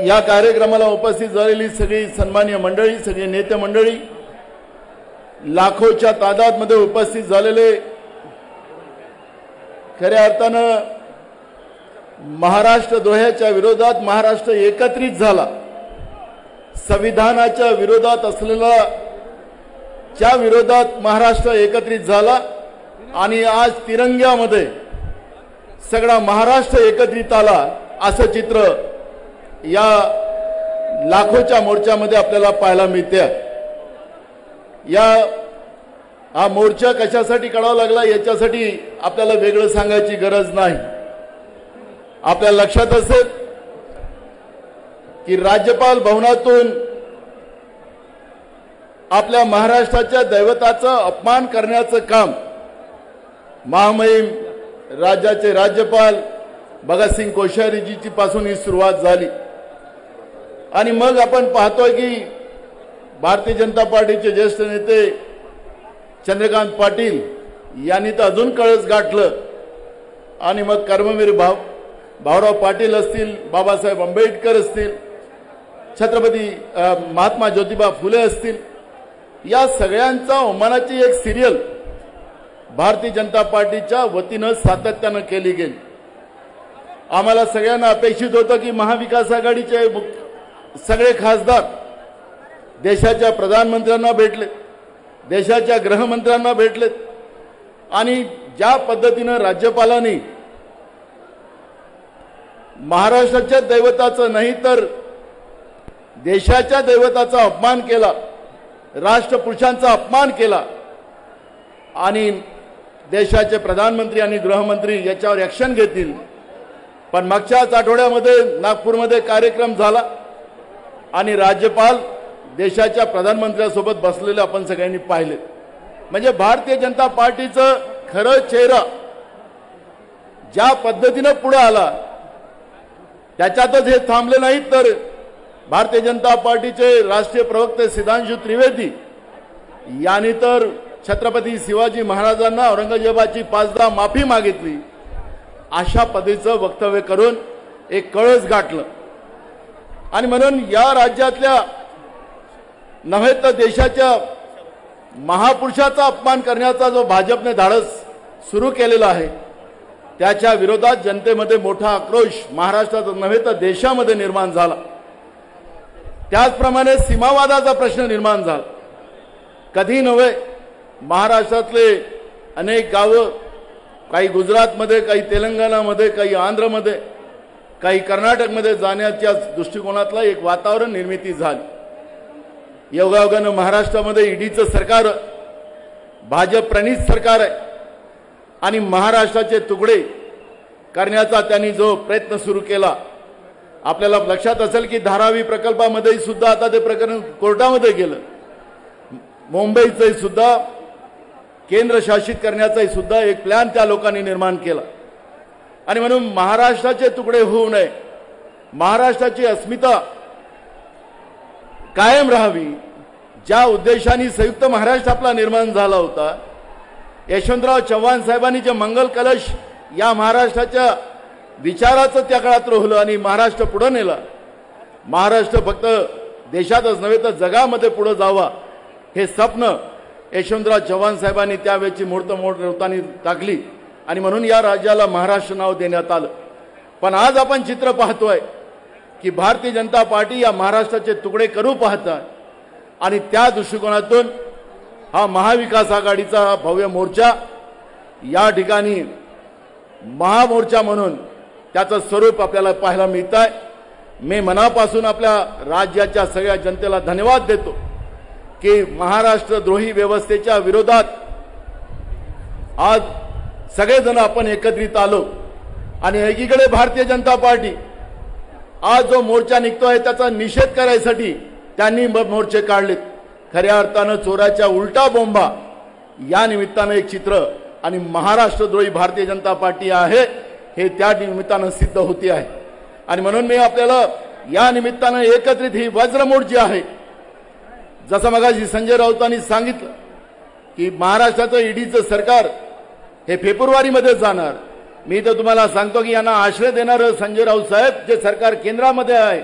या कार्यक्रमाला उपस्थित झालेली सगळी सन्माननीय मंडळी, सगळे नेते मंडळी, लाखोच्या तादादमध्ये उपस्थित झालेले, खऱ्या अर्थानं महाराष्ट्र द्रोहाच्या विरोधात महाराष्ट्र एकत्रित झाला, संविधानाच्या विरोधात असलेला च्या विरोधात महाराष्ट्र एकत्रित झाला आणि आज तिरंग्यामध्ये सगळा महाराष्ट्र एकत्रित आला असं चित्र या लाखोच्या मोर्चामध्ये आपल्याला पाहायला मिळते। हा मोर्चा कशासाठी काढावा लागला याच्यासाठी आपल्याला वेगळं सांगायची गरज नाही। आपल्या लक्षात असेल की राज्यपाल भवनातून आपल्या महाराष्ट्राच्या दैवताचा अपमान करण्याचं काम महामहिम राज्याचे राज्यपाल भगतसिंग कोश्यारीजी पासून ही सुरुवात झाली आणि मग आपण पाहतोय की भारतीय जनता पार्टीचे ज्येष्ठ नेते चंद्रकांत पाटील यांनी तर अजून कळस गाठलं आणि मग कर्मवीर भाऊराव पाटील असतील, बाबासाहेब आंबेडकर असतील, छत्रपती महात्मा ज्योतिबा फुले असतील, या सगळ्यांचा अवमानाची एक सिरियल भारतीय जनता पार्टीच्या वतीनं सातत्यानं केली गेली। आम्हाला सगळ्यांना अपेक्षित होतं की महाविकास आघाडीचे सगळे खासदार देशाच्या प्रधानमंत्र्यांना भेटले, देशाच्या गृहमंत्र्यांना भेटलेत आणि ज्या पद्धतीनं राज्यपालांनी महाराष्ट्राच्या दैवताचं नाही तर देशाच्या दैवताचा अपमान केला, राष्ट्रपुरुषांचा अपमान केला आणि देशाचे प्रधानमंत्री आणि गृहमंत्री याच्यावर ॲक्शन घेतील। पण मागच्याच आठवड्यामध्ये नागपूरमध्ये कार्यक्रम झाला आणि राज्यपाल देशाच्या प्रधानमंत्र्यांसोबत बसलेले आपण सगळ्यांनी पाहिले। म्हणजे भारतीय जनता पार्टीचं खरं चेहरा ज्या पद्धतीनं पुढे आला त्याच्यातच हे थांबले नाहीत, तर भारतीय जनता पार्टीचे राष्ट्रीय प्रवक्ते सिद्धांशू त्रिवेदी यांनी तर छत्रपती शिवाजी महाराजांना औरंगजेबाची 5दा माफी मागितली, अशा पद्धतीचं वक्तव्य करून एक कळस गाठलं। आणि म्हणून या राज्यातल्या नव्हे तर देशाच्या महापुरुषाचा अपमान करण्याचा जो भाजपने धाडस सुरू केलेला आहे त्याच्या विरोधात जनतेमध्ये मोठा आक्रोश महाराष्ट्रात नव्हे तर देशामध्ये निर्माण झाला। त्याचप्रमाणे सीमावादाचा प्रश्न निर्माण झाला। कधी नव्हे महाराष्ट्रातले अनेक गावं, काही गुजरातमध्ये, काही तेलंगणामध्ये, काही आंध्रमध्ये, काही कर्नाटकमध्ये जाण्याच्या दृष्टिकोनातला एक वातावरण निर्मिती झाली। योगायोगानं महाराष्ट्रामध्ये ईडीचं सरकार भाजप प्रणित सरकार आहे आणि महाराष्ट्राचे तुकडे करण्याचा त्यांनी जो प्रयत्न सुरू केला, आपल्याला लक्षात असेल की धारावी प्रकल्पामध्ये सुद्धा आता ते प्रकरण कोर्टामध्ये गेलं, मुंबईचे सुद्धा केंद्र शासित करण्याचा सुद्धा एक प्लॅन त्या लोकांनी निर्माण केला। आणि म्हणून महाराष्ट्राचे तुकडे होऊ नये, महाराष्ट्राची अस्मिता कायम राहावी, ज्या उद्देशाने संयुक्त महाराष्ट्र आपला निर्माण झाला होता, यशवंतराव चव्हाण साहेबांनी जे मंगल कलश या महाराष्ट्राच्या विचाराचं त्या काळात रोवलं आणि महाराष्ट्र पुढे नेला। महाराष्ट्र फक्त देशातच नव्हे तर जगामध्ये पुढे जावा हे स्वप्न यशवंतराव चव्हाण साहेबांनी त्यावेळची मुहूर्तानी टाकली आणि म्हणून या राज्याला महाराष्ट्र नाव देण्यात आलं। पण आज आपण चित्र पाहतोय की भारतीय जनता पार्टी या महाराष्ट्राचे तुकडे करू पाहतात आणि त्या दृष्टिकोनातून हा महाविकास आघाडीचा हा भव्य मोर्चा या ठिकाणी महामोर्चा म्हणून त्याचं स्वरूप आपल्याला पाहायला मिळत आहे। मी मनापासून आपल्या राज्याच्या सगळ्या जनतेला धन्यवाद देतो की महाराष्ट्र द्रोही व्यवस्थेच्या विरोधात आज सगळेजण आपण एकत्रित आलो आणि एकीकडे भारतीय जनता पार्टी आज जो मोर्चा निघतोय त्याचा निषेध करायसाठी त्यांनी मोर्चे काढलेत। खऱ्या अर्थानं चोराच्या उलटा बोंबा या निमित्तानं एक चित्र आणि महाराष्ट्रद्रोही भारतीय जनता पार्टी आहे हे त्या निमित्तानं सिद्ध होते आहे। आणि म्हणून मी आपल्याला या निमित्तानं एकत्रित ही वज्रमूठ जी आहे, जसं मगाशी संजय राऊतांनी सांगितलं की महाराष्ट्राचं ईडीचं सरकार हे फेब्रुवारीमध्ये जाणार। मी तर तुम्हाला सांगतो की यांना आश्रय देणारं संजय राऊत साहेब जे सरकार केंद्रामध्ये आहे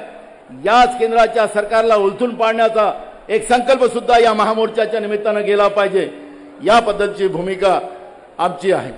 याच केंद्राच्या सरकारला उलथून पाडण्याचा एक संकल्प सुद्धा या महामोर्चाच्या निमित्तानं गेला पाहिजे, या पद्धतीची भूमिका आमची आहे।